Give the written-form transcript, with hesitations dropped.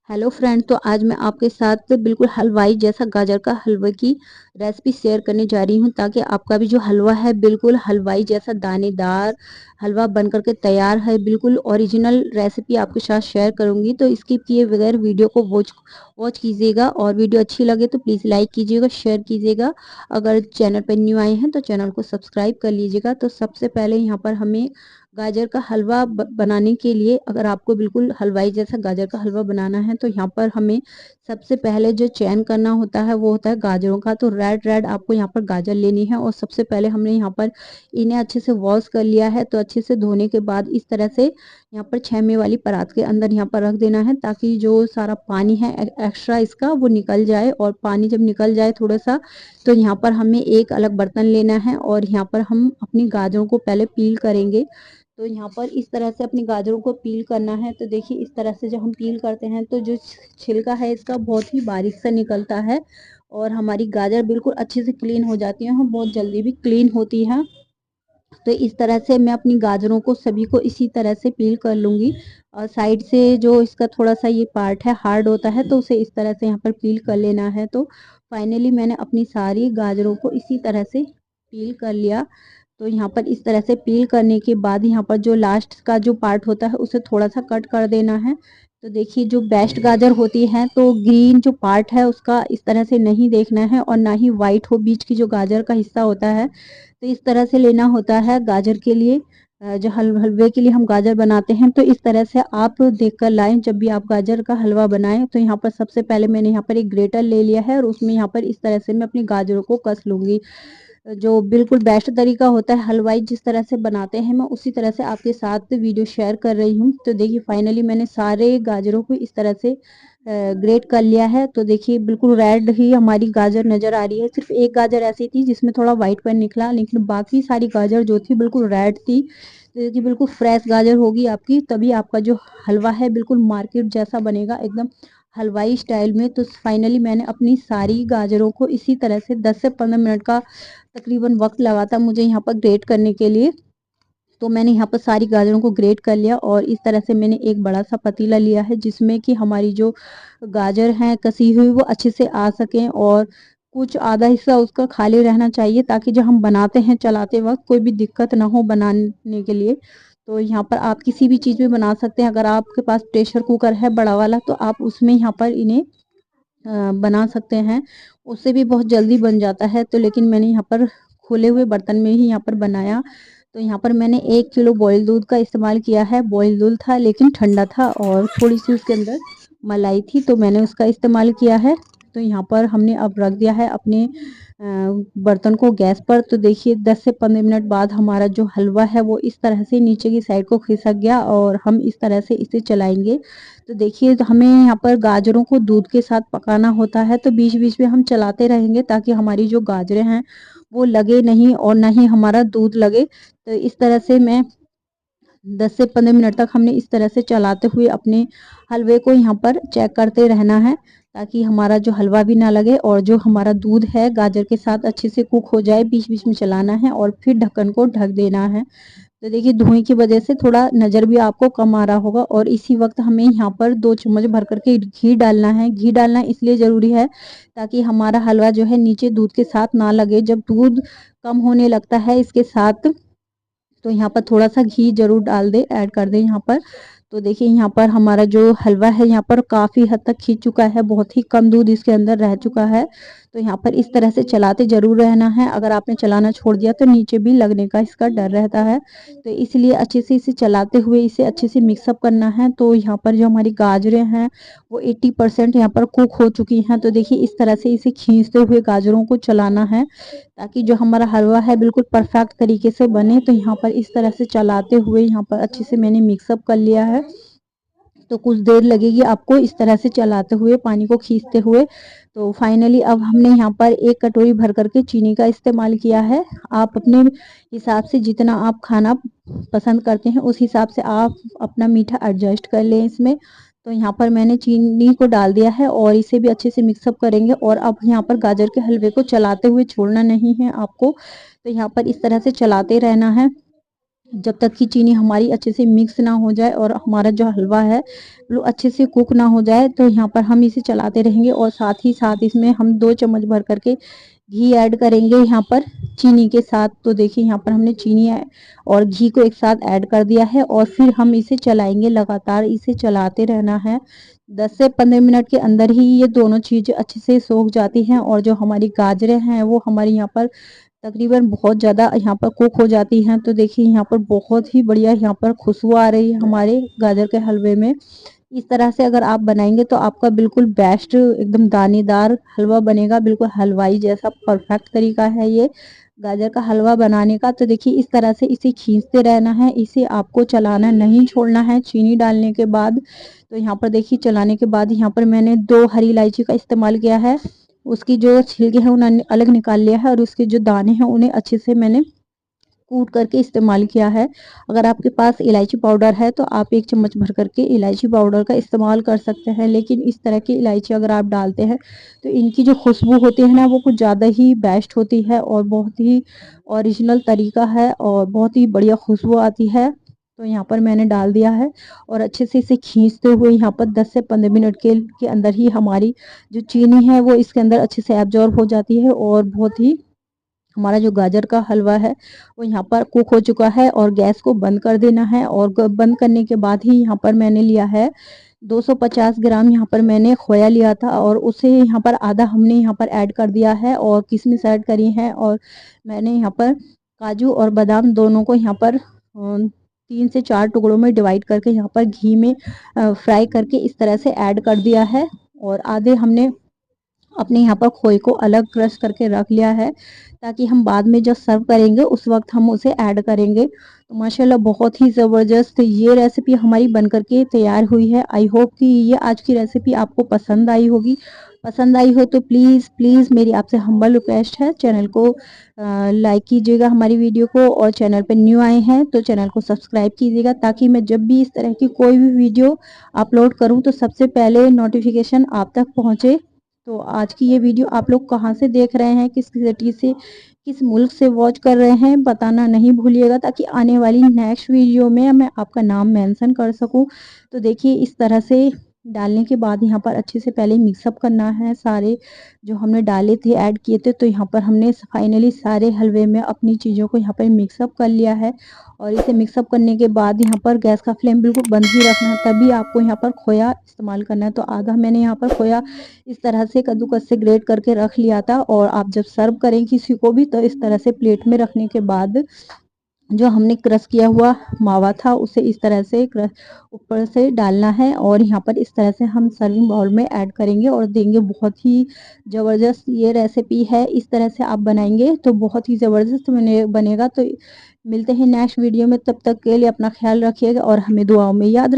Hello friend, तो आज मैं आपके साथ बिल्कुल हलवाई जैसा गाजर का हलवे की रेसिपी शेयर करने जा रही हूँ, ताकि आपका भी जो हलवा है बिल्कुल हलवाई जैसा दानेदार हलवा बनकर के तैयार है। बिल्कुल ओरिजिनल रेसिपी आपके साथ शेयर करूँगी, तो स्किप किए बगैर वीडियो को वॉच वॉच कीजिएगा। और वीडियो अच्छी लगे तो प्लीज़ लाइक कीजिएगा, शेयर कीजिएगा। अगर चैनल पर न्यू आए हैं तो चैनल को सब्सक्राइब कर लीजिएगा। तो सबसे पहले यहाँ पर हमें गाजर का हलवा बनाने के लिए, अगर आपको बिल्कुल हलवाई जैसा गाजर का हलवा बनाना है तो यहाँ पर हमें सबसे पहले जो चयन करना होता है वो होता है गाजरों का। तो रेड रेड आपको यहाँ पर गाजर लेनी है, और सबसे पहले हमने यहाँ पर इन्हें अच्छे से वॉश कर लिया है। तो अच्छे से धोने के बाद इस तरह से यहाँ पर छेमे वाली परात के अंदर यहाँ पर रख देना है, ताकि जो सारा पानी है एक्स्ट्रा इसका वो निकल जाए। और पानी जब निकल जाए थोड़ा सा, तो यहाँ पर हमें एक अलग बर्तन लेना है, और यहाँ पर हम अपनी गाजरों को पहले पील करेंगे। तो यहाँ पर इस तरह से अपनी गाजरों को पील करना है। तो देखिए, इस तरह से जब हम पील करते हैं तो जो छिलका है इसका बहुत ही बारीक से निकलता है, और हमारी गाजर बिल्कुल अच्छे से क्लीन हो जाती है, बहुत जल्दी भी क्लीन होती है। तो इस तरह से मैं अपनी गाजरों को सभी को इसी तरह से पील कर लूँगी। और साइड से जो इसका थोड़ा सा ये पार्ट है हार्ड होता है, तो उसे इस तरह से यहाँ पर पील कर लेना है। तो फाइनली मैंने अपनी सारी गाजरों को इसी तरह से पील कर लिया। तो यहाँ पर इस तरह से पील करने के बाद यहाँ पर जो लास्ट का जो पार्ट होता है उसे थोड़ा सा कट कर देना है। तो देखिए, जो बेस्ट गाजर होती है तो ग्रीन जो पार्ट है उसका इस तरह से नहीं देखना है, और ना ही वाइट हो, बीच की जो गाजर का हिस्सा होता है तो इस तरह से लेना होता है गाजर के लिए। जो हलवे के लिए हम गाजर बनाते हैं तो इस तरह से आप देख कर लाएं जब भी आप गाजर का हलवा बनाएं। तो यहाँ पर सबसे पहले मैंने यहाँ पर एक ग्रेटर ले लिया है, और उसमें यहाँ पर इस तरह से मैं अपनी गाजरों को कस लूँगी। जो बिल्कुल बेस्ट तरीका होता है हलवाई जिस तरह से बनाते हैं, मैं उसी तरह से आपके साथ वीडियो शेयर कर रही हूँ। तो देखिए, फाइनली मैंने सारे गाजरों को इस तरह से ग्रेट कर लिया है। तो देखिए, बिल्कुल रेड ही हमारी गाजर नज़र आ रही है। सिर्फ एक गाजर ऐसी थी जिसमें थोड़ा व्हाइट पन निकला, लेकिन बाकी सारी गाजर जो थी बिल्कुल रेड थी। तो देखिए, बिल्कुल फ्रेश गाजर होगी आपकी, तभी आपका जो हलवा है बिल्कुल मार्केट जैसा बनेगा, एकदम हलवाई स्टाइल में। तो फाइनली मैंने अपनी सारी गाजरों को इसी तरह से 10 से 15 मिनट का तकरीबन वक्त लगा था मुझे यहाँ पर ग्रेट करने के लिए। तो मैंने यहाँ पर सारी गाजरों को ग्रेट कर लिया, और इस तरह से मैंने एक बड़ा सा पतीला लिया है जिसमें कि हमारी जो गाजर हैं कसी हुई वो अच्छे से आ सकें, और कुछ आधा हिस्सा उसका खाली रहना चाहिए, ताकि जब हम बनाते हैं चलाते वक्त कोई भी दिक्कत ना हो बनाने के लिए। तो यहाँ पर आप किसी भी चीज़ में बना सकते हैं। अगर आपके पास प्रेशर कुकर है बड़ा वाला तो आप उसमें यहाँ पर इन्हें बना सकते हैं, उससे भी बहुत जल्दी बन जाता है। तो लेकिन मैंने यहाँ पर खुले हुए बर्तन में ही यहाँ पर बनाया। तो यहाँ पर मैंने 1 किलो बॉयल दूध का इस्तेमाल किया है। बॉयल दूध था लेकिन ठंडा था, और थोड़ी सी उसके अंदर मलाई थी, तो मैंने उसका इस्तेमाल किया है। तो यहाँ पर हमने अब रख दिया है अपने बर्तन को गैस पर। तो देखिए, 10 से 15 मिनट बाद हमारा जो हलवा है वो इस तरह से नीचे की साइड को खिसक गया, और हम इस तरह से इसे चलाएंगे। तो देखिए, तो हमें यहाँ पर गाजरों को दूध के साथ पकाना होता है, तो बीच बीच में हम चलाते रहेंगे ताकि हमारी जो गाजरें हैं वो लगे नहीं, और ना ही हमारा दूध लगे। तो इस तरह से मैं 10 से 15 मिनट तक हमने इस तरह से चलाते हुए अपने हलवे को यहाँ पर चेक करते रहना है, ताकि हमारा जो हलवा भी ना लगे, और जो हमारा दूध है गाजर के साथ अच्छे से कुक हो जाए। बीच बीच में चलाना है, और फिर ढक्कन को ढक देना है। तो देखिए, धुएं की वजह से थोड़ा नज़र भी आपको कम आ रहा होगा, और इसी वक्त हमें यहाँ पर 2 चम्मच भर करके घी डालना है। घी डालना इसलिए ज़रूरी है ताकि हमारा हलवा जो है नीचे दूध के साथ ना लगे। जब दूध कम होने लगता है इसके साथ, तो यहाँ पर थोड़ा सा घी ज़रूर डाल दें, ऐड कर दें यहाँ पर। तो देखिए, यहाँ पर हमारा जो हलवा है यहाँ पर काफ़ी हद तक खिंच चुका है, बहुत ही कम दूध इसके अंदर रह चुका है। तो यहाँ पर इस तरह से चलाते ज़रूर रहना है। अगर आपने चलाना छोड़ दिया तो नीचे भी लगने का इसका डर रहता है। तो इसलिए अच्छे से इसे चलाते हुए इसे अच्छे से मिक्सअप करना है। तो यहाँ पर जो हमारी गाजरें हैं वो 80% यहाँ पर कुक हो चुकी हैं। तो देखिए, इस तरह से इसे खींचते हुए गाजरों को चलाना है, ताकि जो हमारा हलवा है बिल्कुल परफेक्ट तरीके से बने। तो यहाँ पर इस तरह से चलाते हुए यहाँ पर अच्छे से मैंने मिक्सअप कर लिया है। तो कुछ देर लगेगी आपको इस तरह से चलाते हुए, पानी को खींचते हुए। तो फाइनली अब हमने यहाँ पर 1 कटोरी भर करके चीनी का इस्तेमाल किया है। आप अपने हिसाब से जितना आप खाना पसंद करते हैं उस हिसाब से आप अपना मीठा एडजस्ट कर लें इसमें। तो यहाँ पर मैंने चीनी को डाल दिया है, और इसे भी अच्छे से मिक्सअप करेंगे। और अब यहाँ पर गाजर के हलवे को चलाते हुए छोड़ना नहीं है आपको, तो यहाँ पर इस तरह से चलाते रहना है। जब तक कि चीनी हमारी अच्छे से मिक्स ना हो जाए और हमारा जो हलवा है वो अच्छे से कुक ना हो जाए, तो यहाँ पर हम इसे चलाते रहेंगे और साथ ही साथ इसमें हम 2 चम्मच भर करके घी ऐड करेंगे यहाँ पर चीनी के साथ। तो देखिए यहाँ पर हमने चीनी और घी को एक साथ ऐड कर दिया है और फिर हम इसे चलाएंगे, लगातार इसे चलाते रहना है। 10 से 15 मिनट के अंदर ही ये दोनों चीज़ें अच्छे से सोख जाती हैं और जो हमारी गाजरें हैं वो हमारी यहाँ पर तकरीबन बहुत ज़्यादा यहाँ पर कुक हो जाती हैं। तो देखिए यहाँ पर बहुत ही बढ़िया यहाँ पर खुशबू आ रही है हमारे गाजर के हलवे में। इस तरह से अगर आप बनाएंगे तो आपका बिल्कुल बेस्ट एकदम दानेदार हलवा बनेगा, बिल्कुल हलवाई जैसा परफेक्ट तरीका है ये गाजर का हलवा बनाने का। तो देखिए इस तरह से इसे खींचते रहना है, इसे आपको चलाना नहीं छोड़ना है चीनी डालने के बाद। तो यहाँ पर देखिए चलाने के बाद यहाँ पर मैंने 2 हरी इलायची का इस्तेमाल किया है। उसकी जो छिलके हैं उन्हें अलग निकाल लिया है और उसके जो दाने हैं उन्हें अच्छे से मैंने कूट करके इस्तेमाल किया है। अगर आपके पास इलायची पाउडर है तो आप 1 चम्मच भर करके इलायची पाउडर का इस्तेमाल कर सकते हैं, लेकिन इस तरह की इलायची अगर आप डालते हैं तो इनकी जो खुशबू होती है ना वो कुछ ज़्यादा ही बेस्ट होती है और बहुत ही ओरिजिनल तरीका है और बहुत ही बढ़िया खुशबू आती है। तो यहाँ पर मैंने डाल दिया है और अच्छे से इसे खींचते हुए यहाँ पर 10 से 15 मिनट के अंदर ही हमारी जो चीनी है वो इसके अंदर अच्छे से एब्जॉर्ब हो जाती है और बहुत ही हमारा जो गाजर का हलवा है वो यहाँ पर कुक हो चुका है और गैस को बंद कर देना है। और बंद करने के बाद ही यहाँ पर मैंने लिया है 250 ग्राम यहाँ पर मैंने खोया लिया था और उसे यहाँ पर आधा हमने यहाँ पर ऐड कर दिया है और किशमिश ऐड करी है और मैंने यहाँ पर काजू और बादाम दोनों को यहाँ पर 3 से 4 टुकड़ों में डिवाइड करके यहाँ पर घी में फ्राई करके इस तरह से ऐड कर दिया है और आधे हमने अपने यहाँ पर खोए को अलग क्रश करके रख लिया है ताकि हम बाद में जब सर्व करेंगे उस वक्त हम उसे ऐड करेंगे। तो माशाल्लाह बहुत ही ज़बरदस्त ये रेसिपी हमारी बन करके तैयार हुई है। आई होप कि ये आज की रेसिपी आपको पसंद आई होगी। पसंद आई हो तो प्लीज़ प्लीज़ मेरी आपसे हम्बल रिक्वेस्ट है, चैनल को लाइक कीजिएगा हमारी वीडियो को, और चैनल पर न्यू आए हैं तो चैनल को सब्सक्राइब कीजिएगा ताकि मैं जब भी इस तरह की कोई भी वीडियो अपलोड करूँ तो सबसे पहले नोटिफिकेशन आप तक पहुँचे। तो आज की ये वीडियो आप लोग कहाँ से देख रहे हैं, किस सिटी से, किस मुल्क से वॉच कर रहे हैं, बताना नहीं भूलिएगा ताकि आने वाली नेक्स्ट वीडियो में मैं आपका नाम मेंशन कर सकूं। तो देखिए इस तरह से डालने के बाद यहाँ पर अच्छे से पहले मिक्सअप करना है, सारे जो हमने डाले थे ऐड किए थे। तो यहाँ पर हमने फाइनली सारे हलवे में अपनी चीज़ों को यहाँ पर मिक्सअप कर लिया है और इसे मिक्सअप करने के बाद यहाँ पर गैस का फ्लेम बिल्कुल बंद ही रखना है, तभी आपको यहाँ पर खोया इस्तेमाल करना है। तो आधा मैंने यहाँ पर खोया इस तरह से कद्दूकस से ग्रेट करके रख लिया था और आप जब सर्व करें किसी को भी तो इस तरह से प्लेट में रखने के बाद जो हमने क्रश किया हुआ मावा था उसे इस तरह से ऊपर से डालना है और यहाँ पर इस तरह से हम सर्विंग बाउल में ऐड करेंगे और देंगे। बहुत ही ज़बरदस्त ये रेसिपी है, इस तरह से आप बनाएंगे तो बहुत ही ज़बरदस्त बनेगा। तो मिलते हैं नेक्स्ट वीडियो में, तब तक के लिए अपना ख्याल रखिएगा और हमें दुआओं में याद